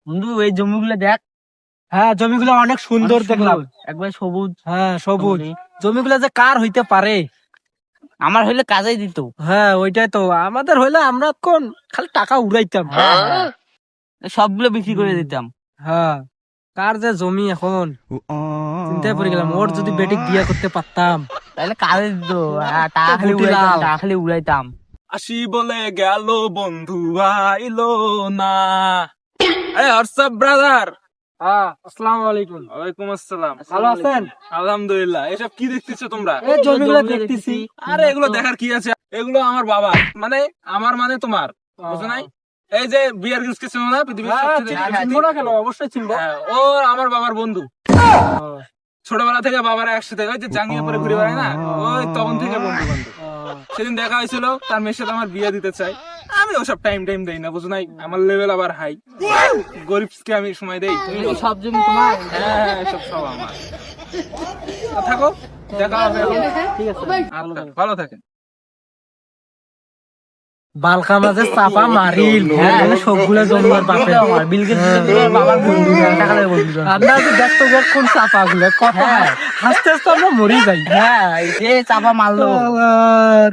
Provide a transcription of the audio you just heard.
বন্ধু এই জমিগুলো দেখ। হ্যাঁ, জমিগুলো অনেক সুন্দর দেখলাম। একবার সবুজ। হ্যাঁ, সবুজ। জমিগুলো যে কার হইতে পারে? আমার হইলে কাজেই দিত। হ্যাঁ, ওইটাই তো। আমাদের হইলে আমরা কোন খালি টাকা উড়াইতাম। সবগুলো বিক্রি করে দিতাম। হ্যাঁ, কার যে জমি এখন চিন্তায় পড়ে গেলাম। ওর যদি বেটিক বিয়ে করতে পারতাম তাহলে কাজে দিত। টাকা খালি গুটি উড়াইতাম, লাল। টাকা খালি উড়াইতাম। আসি বলে গেল বন্ধু আইলো না। WhatsApp brother. হ্যাঁ, আসসালামু আলাইকুম। ওয়ালাইকুম আসসালাম। ভালো আছেন? আলহামদুলিল্লাহ। এসব কি দেখতেছো তোমরা? এই জমিগুলো দেখতেছি। আরে এগুলো দেখার কি আছে? এগুলো আমার বাবা, মানে আমার মানে তোমার, বুঝো নাই? এই যে বিয়ার গ্রিলস কে চেনো না? পৃথিবীর সবচেয়ে চিনবো না কেন? অবশ্যই চিনবো। হ্যাঁ, ও আমার বাবার বন্ধু। ছোটবেলা থেকে বাবারা একসাথে, ওই যে জাঙ্গিয়া পরে ঘুরে বেড়ায় না, ওই তখন থেকে বন্ধু বান্ধব। সেদিন দেখা হয়েছিল, তার মেয়ের সাথে আমার বিয়ে দিতে চাই। আমি ওসব টাইম দেই না, বুঝো নাই? আমার লেভেল আবার হাই, গরিবকে আমি সময় দেই। এই সব জমি তোমার? হ্যাঁ, সব আমার। তো থাকো, দেখা হবে। ঠিক আছে। আচ্ছা, ভালো থাকেন। বালকা মাঝে চাপা মারিল। হ্যাঁ, মানে সবগুলো জমি আর বাপের। আমার বিল গেটস বাবার বন্ধু, টাকা লাগে বন্ধু। আমরা যে দেখতো যে কোন চাপা গুলো কত হাসতে হাসতে আমরা মরি যাই। হ্যাঁ, এই যে চাপা মারলো। আবার